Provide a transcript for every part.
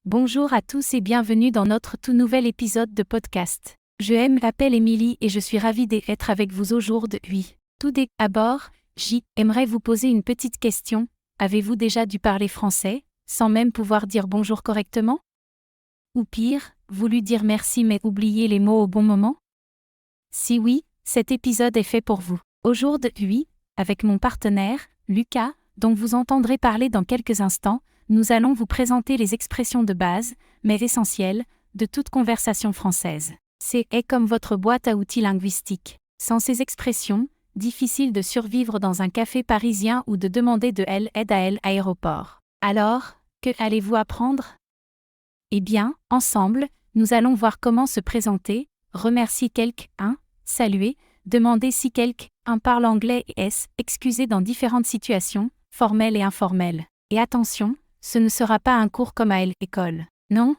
Bonjour à tous et bienvenue dans notre tout nouvel épisode de podcast. M'appelle Émilie et je suis ravie d'être avec vous aujourd'hui. Tout d'abord, j'aimerais vous poser une petite question. Avez-vous déjà dû parler français, sans même pouvoir dire bonjour correctement? Ou pire, voulu dire merci mais oublier les mots au bon moment? Si oui, cet épisode est fait pour vous. Aujourd'hui, avec mon partenaire, Lucas, dont vous entendrez parler dans quelques instants, nous allons vous présenter les expressions de base, mais essentielles, de toute conversation française. C'est comme votre boîte à outils linguistique. Sans ces expressions, difficile de survivre dans un café parisien ou de demander de l'aide à l'aéroport. Alors, que allez-vous apprendre? Eh bien, ensemble, nous allons voir comment se présenter, remercier quelqu'un, saluer, demander si quelqu'un parle anglais et excuser dans différentes situations, formelles et informelles. Et attention, ce ne sera pas un cours comme à l'école. Non.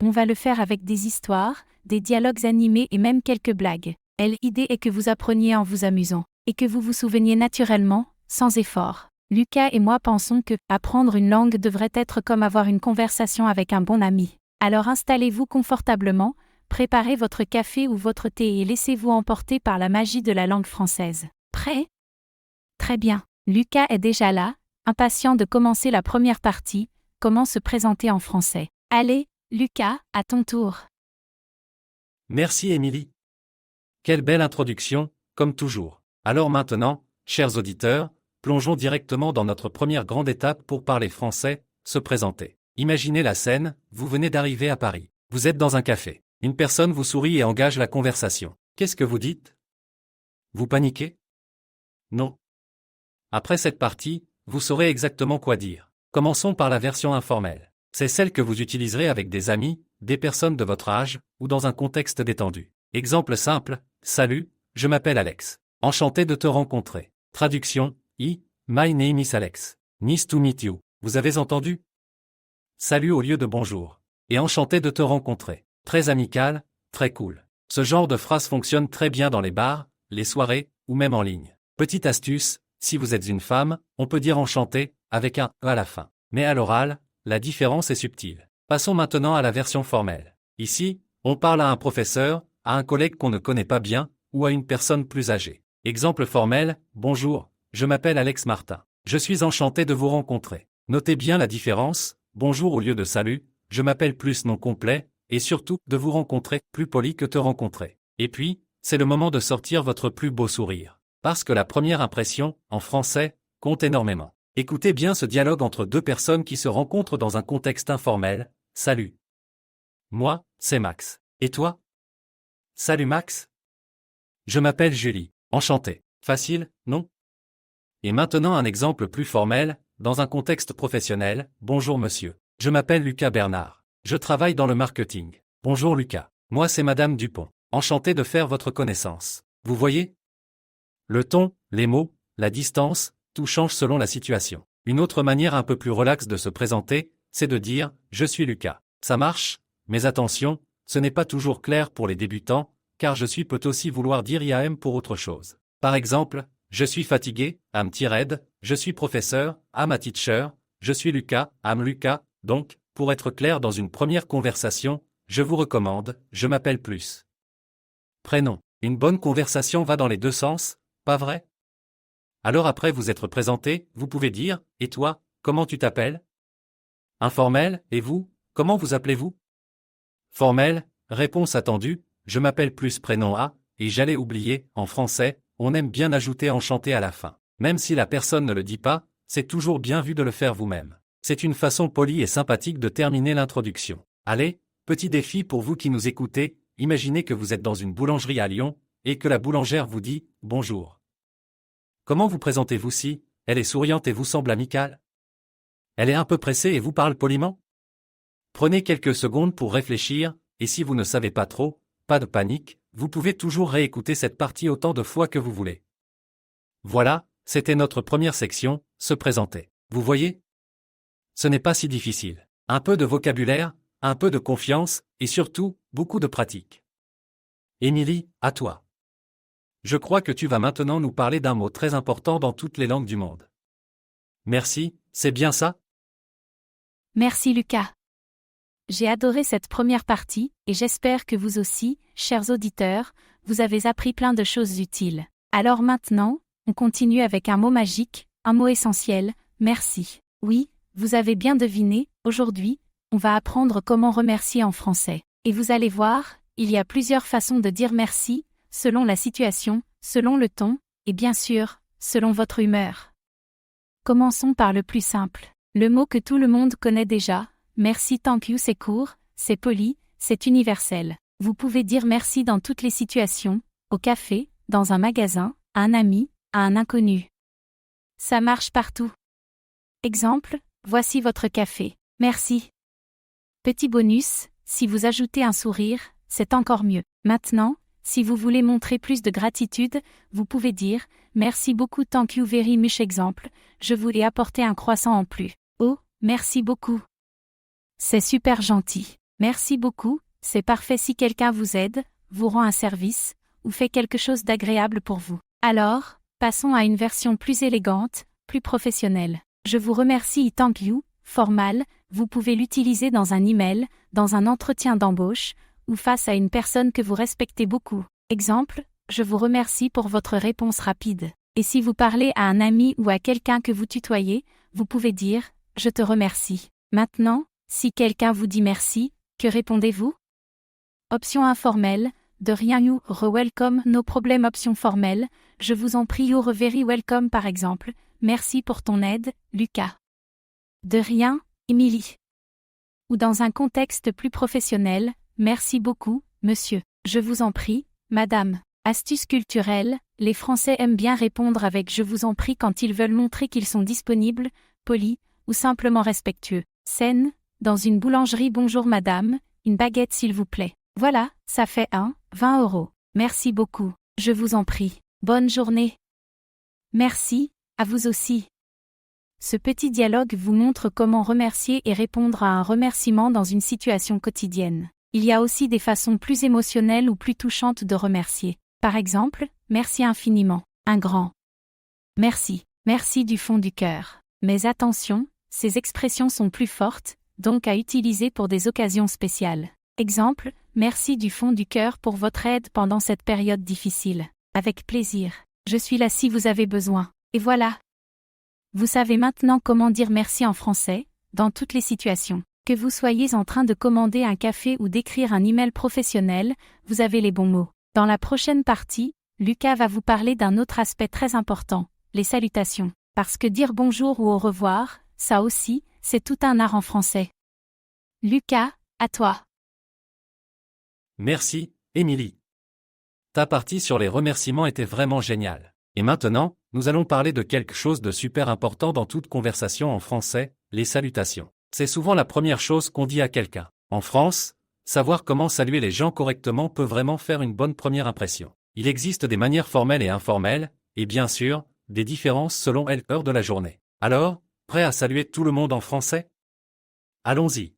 On va le faire avec des histoires, des dialogues animés et même quelques blagues. L'idée est que vous appreniez en vous amusant, et que vous vous souveniez naturellement, sans effort. Lucas et moi pensons que apprendre une langue devrait être comme avoir une conversation avec un bon ami. Alors installez-vous confortablement, préparez votre café ou votre thé et laissez-vous emporter par la magie de la langue française. Prêt? Très bien. Lucas est déjà là, impatient de commencer la première partie, comment se présenter en français. Allez, Lucas, à ton tour. Merci Émilie. Quelle belle introduction, comme toujours. Alors maintenant, chers auditeurs, plongeons directement dans notre première grande étape pour parler français, se présenter. Imaginez la scène, vous venez d'arriver à Paris. Vous êtes dans un café. Une personne vous sourit et engage la conversation. Qu'est-ce que vous dites? Vous paniquez? Non. Après cette partie, vous saurez exactement quoi dire. Commençons par la version informelle. C'est celle que vous utiliserez avec des amis, des personnes de votre âge, ou dans un contexte détendu. Exemple simple, salut, je m'appelle Alex. Enchanté de te rencontrer. Traduction, my name is Alex. Nice to meet you. Vous avez entendu? Salut au lieu de bonjour. Et enchanté de te rencontrer. Très amical, très cool. Ce genre de phrase fonctionne très bien dans les bars, les soirées, ou même en ligne. Petite astuce, si vous êtes une femme, on peut dire enchanté, avec un E à la fin. Mais à l'oral, la différence est subtile. Passons maintenant à la version formelle. Ici, on parle à un professeur, à un collègue qu'on ne connaît pas bien, ou à une personne plus âgée. Exemple formel, bonjour, je m'appelle Alex Martin. Je suis enchanté de vous rencontrer. Notez bien la différence, bonjour au lieu de salut, je m'appelle plus nom complet, et surtout, de vous rencontrer, plus poli que te rencontrer. Et puis, c'est le moment de sortir votre plus beau sourire. Parce que la première impression, en français, compte énormément. Écoutez bien ce dialogue entre deux personnes qui se rencontrent dans un contexte informel. Salut. Moi, c'est Max. Et toi? Salut Max. Je m'appelle Julie. Enchanté. Facile, non? Et maintenant un exemple plus formel, dans un contexte professionnel. Bonjour monsieur. Je m'appelle Lucas Bernard. Je travaille dans le marketing. Bonjour Lucas. Moi c'est Madame Dupont. Enchanté de faire votre connaissance. Vous voyez? Le ton, les mots, la distance, tout change selon la situation. Une autre manière un peu plus relaxe de se présenter, c'est de dire « Je suis Lucas ». Ça marche, mais attention, ce n'est pas toujours clair pour les débutants, car je suis peut aussi vouloir dire IAM pour autre chose. Par exemple, je suis fatigué, I'm tired, je suis professeur, I'm a teacher, je suis Lucas, I'm Lucas, donc, pour être clair dans une première conversation, je vous recommande, je m'appelle plus. Prénom. Une bonne conversation va dans les deux sens, pas vrai? Alors après vous être présenté, vous pouvez dire « Et toi, comment tu t'appelles » Informel, et vous, comment vous appelez-vous? Formel, réponse attendue, je m'appelle plus prénom A, et j'allais oublier, en français, on aime bien ajouter enchanté à la fin. Même si la personne ne le dit pas, c'est toujours bien vu de le faire vous-même. C'est une façon polie et sympathique de terminer l'introduction. Allez, petit défi pour vous qui nous écoutez, imaginez que vous êtes dans une boulangerie à Lyon, et que la boulangère vous dit « Bonjour ». Comment vous présentez-vous si elle est souriante et vous semble amicale? Elle est un peu pressée et vous parle poliment? Prenez quelques secondes pour réfléchir, et si vous ne savez pas trop, pas de panique, vous pouvez toujours réécouter cette partie autant de fois que vous voulez. Voilà, c'était notre première section, se présenter. Vous voyez? Ce n'est pas si difficile. Un peu de vocabulaire, un peu de confiance, et surtout, beaucoup de pratique. Émilie, à toi. Je crois que tu vas maintenant nous parler d'un mot très important dans toutes les langues du monde. Merci, c'est bien ça? Merci Lucas. J'ai adoré cette première partie, et j'espère que vous aussi, chers auditeurs, vous avez appris plein de choses utiles. Alors maintenant, on continue avec un mot magique, un mot essentiel, merci. Oui, vous avez bien deviné, aujourd'hui, on va apprendre comment remercier en français. Et vous allez voir, il y a plusieurs façons de dire merci, selon la situation, selon le ton, et bien sûr, selon votre humeur. Commençons par le plus simple. Le mot que tout le monde connaît déjà, merci thank you, c'est court, c'est poli, c'est universel. Vous pouvez dire merci dans toutes les situations, au café, dans un magasin, à un ami, à un inconnu. Ça marche partout. Exemple, voici votre café. Merci. Petit bonus, si vous ajoutez un sourire, c'est encore mieux. Maintenant, si vous voulez montrer plus de gratitude, vous pouvez dire « Merci beaucoup thank you very much » exemple, je voulais apporter un croissant en plus. Oh, merci beaucoup. C'est super gentil. Merci beaucoup, c'est parfait si quelqu'un vous aide, vous rend un service, ou fait quelque chose d'agréable pour vous. Alors, passons à une version plus élégante, plus professionnelle. Je vous remercie thank you, formal, vous pouvez l'utiliser dans un email, dans un entretien d'embauche, ou face à une personne que vous respectez beaucoup. Exemple, je vous remercie pour votre réponse rapide. Et si vous parlez à un ami ou à quelqu'un que vous tutoyez, vous pouvez dire « Je te remercie ». Maintenant, si quelqu'un vous dit merci, que répondez-vous? Option informelle, de rien you welcome, no problem. Option formelle, je vous en prie you're very welcome par exemple, merci pour ton aide, Lucas. De rien, Émilie. Ou dans un contexte plus professionnel, merci beaucoup, monsieur. Je vous en prie, madame. Astuce culturelle, les Français aiment bien répondre avec je vous en prie quand ils veulent montrer qu'ils sont disponibles, polis, ou simplement respectueux. Scène, dans une boulangerie bonjour madame, une baguette s'il vous plaît. Voilà, ça fait 20 €. Merci beaucoup. Je vous en prie. Bonne journée. Merci, à vous aussi. Ce petit dialogue vous montre comment remercier et répondre à un remerciement dans une situation quotidienne. Il y a aussi des façons plus émotionnelles ou plus touchantes de remercier. Par exemple, merci infiniment. Un grand merci. Merci du fond du cœur. Mais attention, ces expressions sont plus fortes, donc à utiliser pour des occasions spéciales. Exemple, merci du fond du cœur pour votre aide pendant cette période difficile. Avec plaisir. Je suis là si vous avez besoin. Et voilà. Vous savez maintenant comment dire merci en français, dans toutes les situations. Que vous soyez en train de commander un café ou d'écrire un email professionnel, vous avez les bons mots. Dans la prochaine partie, Lucas va vous parler d'un autre aspect très important, les salutations. Parce que dire bonjour ou au revoir, ça aussi, c'est tout un art en français. Lucas, à toi. Merci, Émilie. Ta partie sur les remerciements était vraiment géniale. Et maintenant, nous allons parler de quelque chose de super important dans toute conversation en français, les salutations. C'est souvent la première chose qu'on dit à quelqu'un. En France, savoir comment saluer les gens correctement peut vraiment faire une bonne première impression. Il existe des manières formelles et informelles, et bien sûr, des différences selon l'heure de la journée. Alors, prêt à saluer tout le monde en français? Allons-y.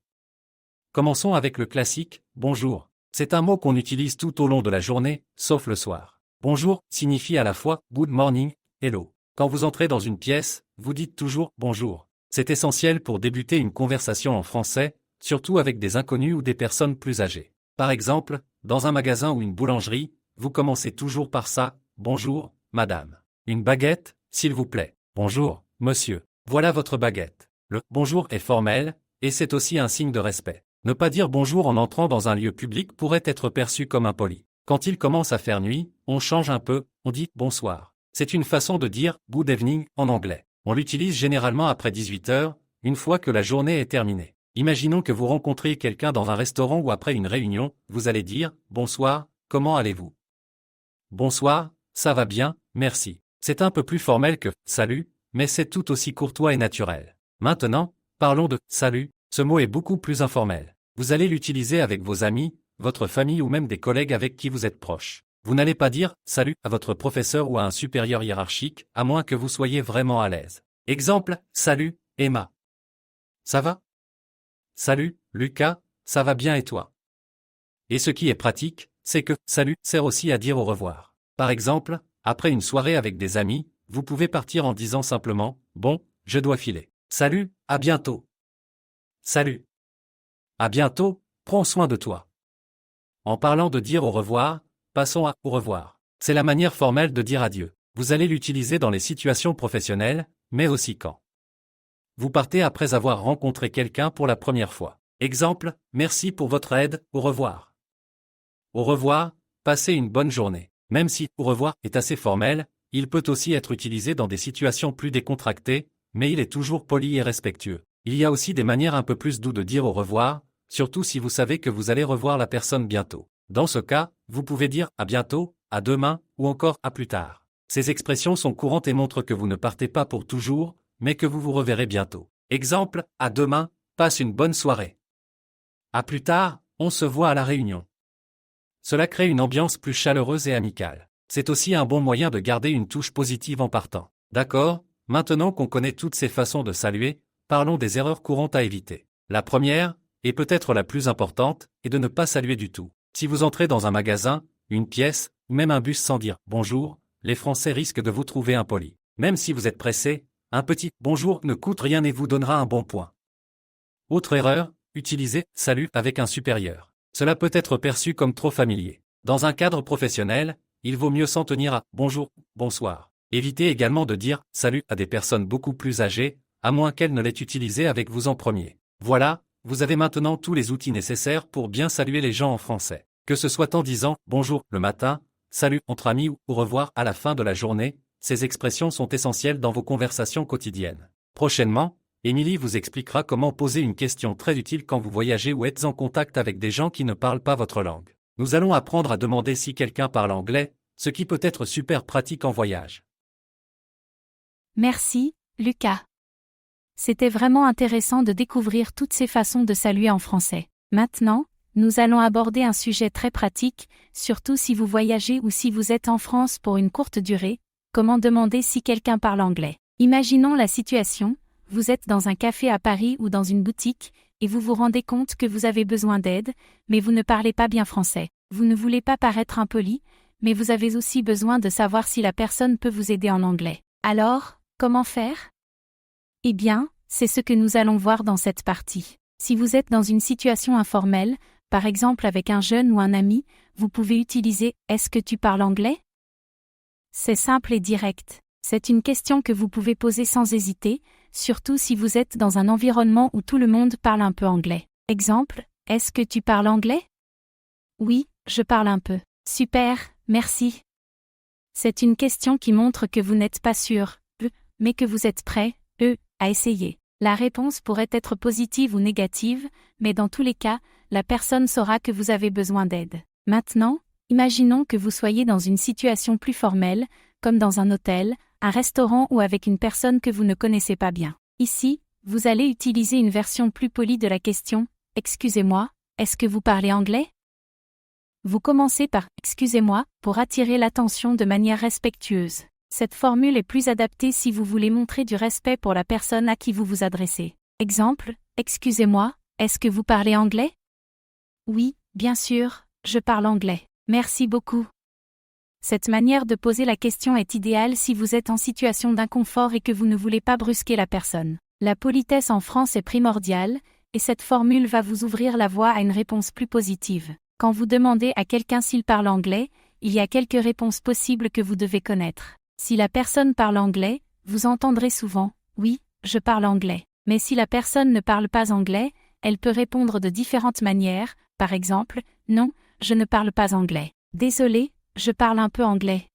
Commençons avec le classique « bonjour ». C'est un mot qu'on utilise tout au long de la journée, sauf le soir. Bonjour signifie à la fois good morning, hello. Quand vous entrez dans une pièce, vous dites toujours bonjour. C'est essentiel pour débuter une conversation en français, surtout avec des inconnus ou des personnes plus âgées. Par exemple, dans un magasin ou une boulangerie, vous commencez toujours par ça, bonjour, madame. Une baguette, s'il vous plaît. Bonjour, monsieur. Voilà votre baguette. Le bonjour est formel, et c'est aussi un signe de respect. Ne pas dire bonjour en entrant dans un lieu public pourrait être perçu comme impoli. Quand il commence à faire nuit, on change un peu, on dit bonsoir. C'est une façon de dire good evening en anglais. On l'utilise généralement après 18 h, une fois que la journée est terminée. Imaginons que vous rencontrez quelqu'un dans un restaurant ou après une réunion, vous allez dire bonsoir, comment allez-vous? Bonsoir, ça va bien, merci. C'est un peu plus formel que salut, mais c'est tout aussi courtois et naturel. Maintenant, parlons de salut. Ce mot est beaucoup plus informel. Vous allez l'utiliser avec vos amis, votre famille ou même des collègues avec qui vous êtes proche. Vous n'allez pas dire « salut » à votre professeur ou à un supérieur hiérarchique, à moins que vous soyez vraiment à l'aise. Exemple, « Salut, Emma. Ça va? Salut, Lucas, ça va bien et toi ?» Et ce qui est pratique, c'est que « salut » sert aussi à dire au revoir. Par exemple, après une soirée avec des amis, vous pouvez partir en disant simplement « Bon, je dois filer. Salut, à bientôt. » Salut. À bientôt, prends soin de toi. En parlant de dire au revoir, passons à au revoir. C'est la manière formelle de dire adieu. Vous allez l'utiliser dans les situations professionnelles, mais aussi quand vous partez après avoir rencontré quelqu'un pour la première fois. Exemple, merci pour votre aide, au revoir. Au revoir, passez une bonne journée. Même si au revoir est assez formel, il peut aussi être utilisé dans des situations plus décontractées, mais il est toujours poli et respectueux. Il y a aussi des manières un peu plus douces de dire au revoir, surtout si vous savez que vous allez revoir la personne bientôt. Dans ce cas, vous pouvez dire à bientôt, à demain, ou encore à plus tard. Ces expressions sont courantes et montrent que vous ne partez pas pour toujours, mais que vous vous reverrez bientôt. Exemple, à demain, passe une bonne soirée. À plus tard, on se voit à la réunion. Cela crée une ambiance plus chaleureuse et amicale. C'est aussi un bon moyen de garder une touche positive en partant. D'accord, maintenant qu'on connaît toutes ces façons de saluer, parlons des erreurs courantes à éviter. La première, et peut-être la plus importante, est de ne pas saluer du tout. Si vous entrez dans un magasin, une pièce, ou même un bus sans dire « bonjour », les Français risquent de vous trouver impoli. Même si vous êtes pressé, un petit « bonjour » ne coûte rien et vous donnera un bon point. Autre erreur, utilisez « salut » avec un supérieur. Cela peut être perçu comme trop familier. Dans un cadre professionnel, il vaut mieux s'en tenir à « bonjour »,« bonsoir ». Évitez également de dire « salut » à des personnes beaucoup plus âgées, à moins qu'elles ne l'aient utilisé avec vous en premier. Voilà, vous avez maintenant tous les outils nécessaires pour bien saluer les gens en français. Que ce soit en disant « bonjour » le matin, « salut » entre amis ou « au revoir » à la fin de la journée, ces expressions sont essentielles dans vos conversations quotidiennes. Prochainement, Émilie vous expliquera comment poser une question très utile quand vous voyagez ou êtes en contact avec des gens qui ne parlent pas votre langue. Nous allons apprendre à demander si quelqu'un parle anglais, ce qui peut être super pratique en voyage. Merci, Lucas. C'était vraiment intéressant de découvrir toutes ces façons de saluer en français. Maintenant, nous allons aborder un sujet très pratique, surtout si vous voyagez ou si vous êtes en France pour une courte durée. Comment demander si quelqu'un parle anglais? Imaginons la situation, vous êtes dans un café à Paris ou dans une boutique, et vous vous rendez compte que vous avez besoin d'aide, mais vous ne parlez pas bien français. Vous ne voulez pas paraître impoli, mais vous avez aussi besoin de savoir si la personne peut vous aider en anglais. Alors, comment faire? Eh bien, c'est ce que nous allons voir dans cette partie. Si vous êtes dans une situation informelle, par exemple avec un jeune ou un ami, vous pouvez utiliser « Est-ce que tu parles anglais ?» C'est simple et direct. C'est une question que vous pouvez poser sans hésiter, surtout si vous êtes dans un environnement où tout le monde parle un peu anglais. Exemple, « Est-ce que tu parles anglais ?» Oui, je parle un peu. Super, merci. C'est une question qui montre que vous n'êtes pas sûr, mais que vous êtes prêt, à essayer. La réponse pourrait être positive ou négative, mais dans tous les cas, la personne saura que vous avez besoin d'aide. Maintenant, imaginons que vous soyez dans une situation plus formelle, comme dans un hôtel, un restaurant ou avec une personne que vous ne connaissez pas bien. Ici, vous allez utiliser une version plus polie de la question « Excusez-moi, est-ce que vous parlez anglais ?» Vous commencez par « Excusez-moi » pour attirer l'attention de manière respectueuse. Cette formule est plus adaptée si vous voulez montrer du respect pour la personne à qui vous vous adressez. Exemple, « Excusez-moi, est-ce que vous parlez anglais ?» Oui, bien sûr, je parle anglais. Merci beaucoup. Cette manière de poser la question est idéale si vous êtes en situation d'inconfort et que vous ne voulez pas brusquer la personne. La politesse en France est primordiale, et cette formule va vous ouvrir la voie à une réponse plus positive. Quand vous demandez à quelqu'un s'il parle anglais, il y a quelques réponses possibles que vous devez connaître. Si la personne parle anglais, vous entendrez souvent « Oui, je parle anglais ». Mais si la personne ne parle pas anglais, elle peut répondre de différentes manières, par exemple « Non, je ne parle pas anglais ». « Désolé, je parle un peu anglais. »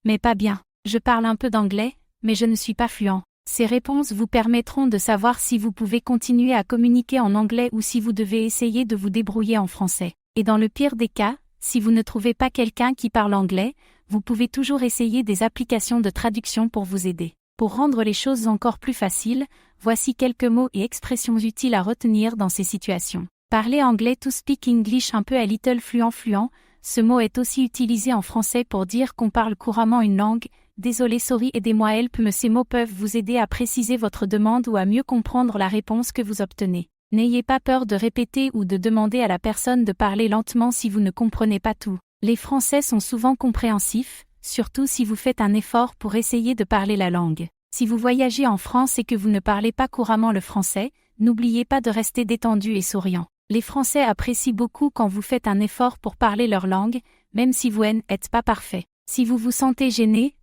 Mais pas bien. Je parle un peu d'anglais, mais je ne suis pas fluent. Ces réponses vous permettront de savoir si vous pouvez continuer à communiquer en anglais ou si vous devez essayer de vous débrouiller en français. Et dans le pire des cas, si vous ne trouvez pas quelqu'un qui parle anglais, vous pouvez toujours essayer des applications de traduction pour vous aider. Pour rendre les choses encore plus faciles, voici quelques mots et expressions utiles à retenir dans ces situations. Parler anglais, to speak English un peu a little fluent. Ce mot est aussi utilisé en français pour dire qu'on parle couramment une langue. Désolé, sorry, aidez-moi, help me. Ces mots peuvent vous aider à préciser votre demande ou à mieux comprendre la réponse que vous obtenez. N'ayez pas peur de répéter ou de demander à la personne de parler lentement si vous ne comprenez pas tout. Les Français sont souvent compréhensifs, surtout si vous faites un effort pour essayer de parler la langue. Si vous voyagez en France et que vous ne parlez pas couramment le français, n'oubliez pas de rester détendu et souriant. Les Français apprécient beaucoup quand vous faites un effort pour parler leur langue, même si vous n'êtes pas parfait. Si vous vous sentez gêné,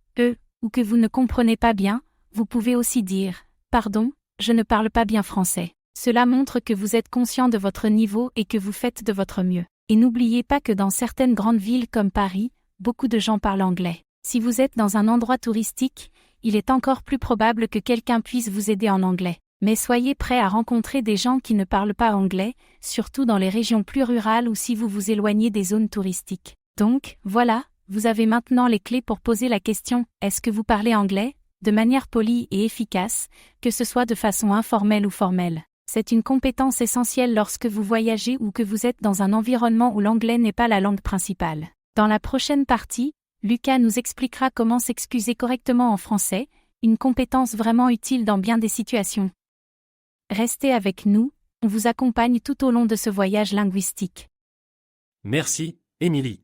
ou que vous ne comprenez pas bien, vous pouvez aussi dire « Pardon, je ne parle pas bien français ». Cela montre que vous êtes conscient de votre niveau et que vous faites de votre mieux. Et n'oubliez pas que dans certaines grandes villes comme Paris, beaucoup de gens parlent anglais. Si vous êtes dans un endroit touristique, il est encore plus probable que quelqu'un puisse vous aider en anglais. Mais soyez prêt à rencontrer des gens qui ne parlent pas anglais, surtout dans les régions plus rurales ou si vous vous éloignez des zones touristiques. Donc, voilà, vous avez maintenant les clés pour poser la question « Est-ce que vous parlez anglais ?» de manière polie et efficace, que ce soit de façon informelle ou formelle. C'est une compétence essentielle lorsque vous voyagez ou que vous êtes dans un environnement où l'anglais n'est pas la langue principale. Dans la prochaine partie, Lucas nous expliquera comment s'excuser correctement en français, une compétence vraiment utile dans bien des situations. Restez avec nous, on vous accompagne tout au long de ce voyage linguistique. Merci, Émilie.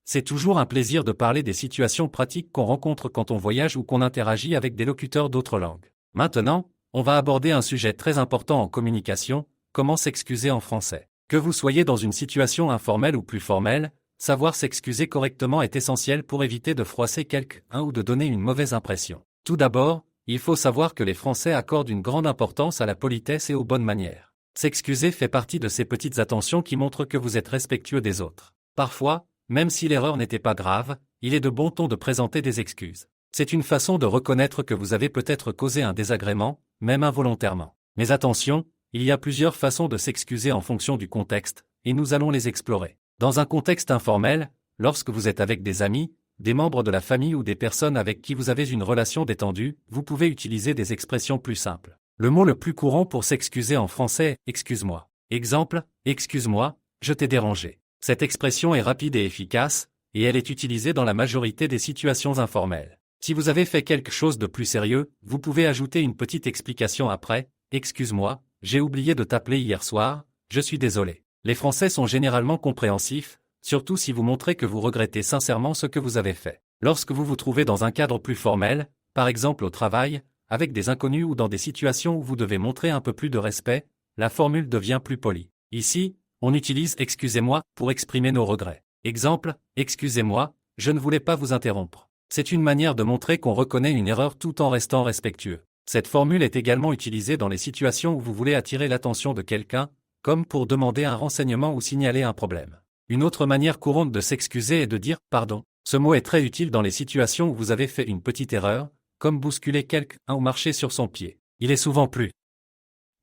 C'est toujours un plaisir de parler des situations pratiques qu'on rencontre quand on voyage ou qu'on interagit avec des locuteurs d'autres langues. Maintenant, on va aborder un sujet très important en communication, comment s'excuser en français. Que vous soyez dans une situation informelle ou plus formelle, savoir s'excuser correctement est essentiel pour éviter de froisser quelqu'un ou de donner une mauvaise impression. Tout d'abord, il faut savoir que les Français accordent une grande importance à la politesse et aux bonnes manières. S'excuser fait partie de ces petites attentions qui montrent que vous êtes respectueux des autres. Parfois, même si l'erreur n'était pas grave, il est de bon ton de présenter des excuses. C'est une façon de reconnaître que vous avez peut-être causé un désagrément, même involontairement. Mais attention, il y a plusieurs façons de s'excuser en fonction du contexte, et nous allons les explorer. Dans un contexte informel, lorsque vous êtes avec des amis, des membres de la famille ou des personnes avec qui vous avez une relation détendue, vous pouvez utiliser des expressions plus simples. Le mot le plus courant pour s'excuser en français est « excuse-moi ». Exemple, « excuse-moi, je t'ai dérangé ». Cette expression est rapide et efficace, et elle est utilisée dans la majorité des situations informelles. Si vous avez fait quelque chose de plus sérieux, vous pouvez ajouter une petite explication après, « excuse-moi, j'ai oublié de t'appeler hier soir, je suis désolé ». Les Français sont généralement compréhensifs, surtout si vous montrez que vous regrettez sincèrement ce que vous avez fait. Lorsque vous vous trouvez dans un cadre plus formel, par exemple au travail, avec des inconnus ou dans des situations où vous devez montrer un peu plus de respect, la formule devient plus polie. Ici, on utilise « excusez-moi » pour exprimer nos regrets. Exemple, « excusez-moi, je ne voulais pas vous interrompre ». C'est une manière de montrer qu'on reconnaît une erreur tout en restant respectueux. Cette formule est également utilisée dans les situations où vous voulez attirer l'attention de quelqu'un, comme pour demander un renseignement ou signaler un problème. Une autre manière courante de s'excuser est de dire « pardon ». Ce mot est très utile dans les situations où vous avez fait une petite erreur, comme bousculer quelqu'un ou marcher sur son pied. Il est souvent plus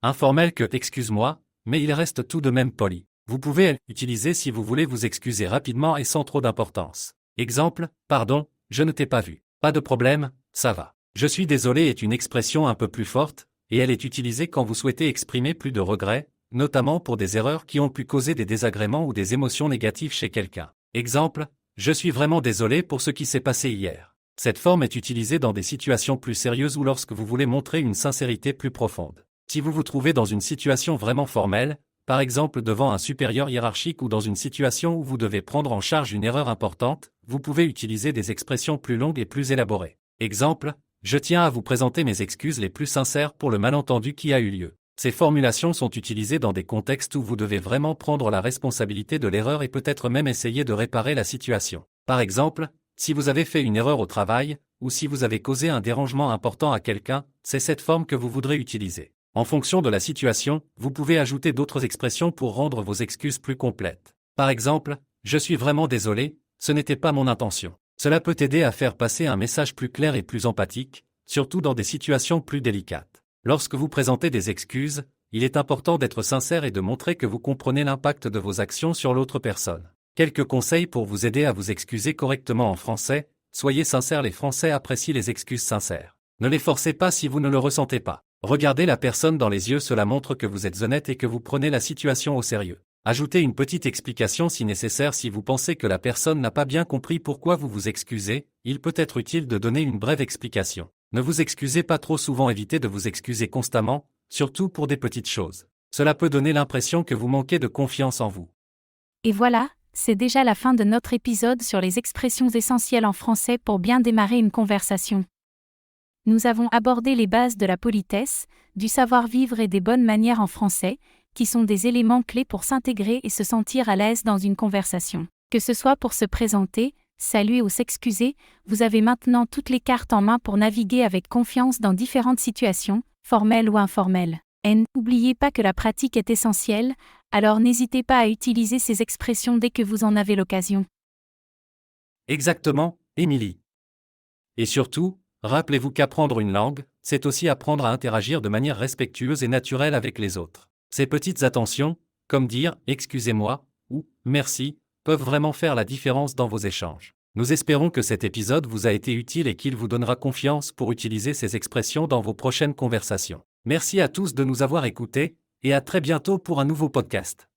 informel que « excuse-moi », mais il reste tout de même poli. Vous pouvez l'utiliser si vous voulez vous excuser rapidement et sans trop d'importance. Exemple, « pardon, je ne t'ai pas vu. Pas de problème, ça va. » « Je suis désolé » est une expression un peu plus forte, et elle est utilisée quand vous souhaitez exprimer plus de regrets, notamment pour des erreurs qui ont pu causer des désagréments ou des émotions négatives chez quelqu'un. Exemple, « Je suis vraiment désolé pour ce qui s'est passé hier. » Cette forme est utilisée dans des situations plus sérieuses ou lorsque vous voulez montrer une sincérité plus profonde. Si vous vous trouvez dans une situation vraiment formelle, par exemple devant un supérieur hiérarchique ou dans une situation où vous devez prendre en charge une erreur importante, vous pouvez utiliser des expressions plus longues et plus élaborées. Exemple, « Je tiens à vous présenter mes excuses les plus sincères pour le malentendu qui a eu lieu. » Ces formulations sont utilisées dans des contextes où vous devez vraiment prendre la responsabilité de l'erreur et peut-être même essayer de réparer la situation. Par exemple, si vous avez fait une erreur au travail, ou si vous avez causé un dérangement important à quelqu'un, c'est cette forme que vous voudrez utiliser. En fonction de la situation, vous pouvez ajouter d'autres expressions pour rendre vos excuses plus complètes. Par exemple, « Je suis vraiment désolé, ce n'était pas mon intention ». Cela peut aider à faire passer un message plus clair et plus empathique, surtout dans des situations plus délicates. Lorsque vous présentez des excuses, il est important d'être sincère et de montrer que vous comprenez l'impact de vos actions sur l'autre personne. Quelques conseils pour vous aider à vous excuser correctement en français: soyez sincère, les Français apprécient les excuses sincères. Ne les forcez pas si vous ne le ressentez pas. Regardez la personne dans les yeux, cela montre que vous êtes honnête et que vous prenez la situation au sérieux. Ajoutez une petite explication si nécessaire. Si vous pensez que la personne n'a pas bien compris pourquoi vous vous excusez, il peut être utile de donner une brève explication. Ne vous excusez pas trop souvent, évitez de vous excuser constamment, surtout pour des petites choses. Cela peut donner l'impression que vous manquez de confiance en vous. Et voilà, c'est déjà la fin de notre épisode sur les expressions essentielles en français pour bien démarrer une conversation. Nous avons abordé les bases de la politesse, du savoir-vivre et des bonnes manières en français, qui sont des éléments clés pour s'intégrer et se sentir à l'aise dans une conversation. Que ce soit pour se présenter, saluer ou s'excuser, vous avez maintenant toutes les cartes en main pour naviguer avec confiance dans différentes situations, formelles ou informelles. Et n'oubliez pas que la pratique est essentielle, alors n'hésitez pas à utiliser ces expressions dès que vous en avez l'occasion. Exactement, Émilie. Et surtout, rappelez-vous qu'apprendre une langue, c'est aussi apprendre à interagir de manière respectueuse et naturelle avec les autres. Ces petites attentions, comme dire « excusez-moi » ou « merci », peuvent vraiment faire la différence dans vos échanges. Nous espérons que cet épisode vous a été utile et qu'il vous donnera confiance pour utiliser ces expressions dans vos prochaines conversations. Merci à tous de nous avoir écoutés, et à très bientôt pour un nouveau podcast.